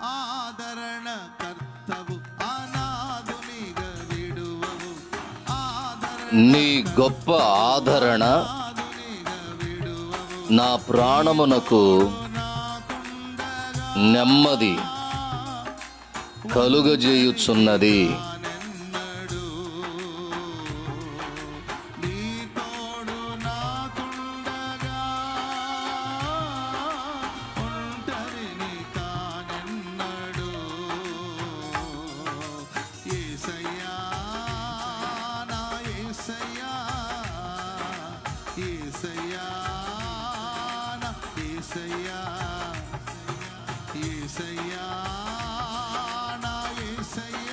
ఆదరణ కర్తవు అనాథునిగా విడువవు. నీ గొప్ప ఆదరణ నా ప్రాణమునకు నెమ్మది కలుగజేయుచున్నది. యేసయ్యా నా యేసయ్యా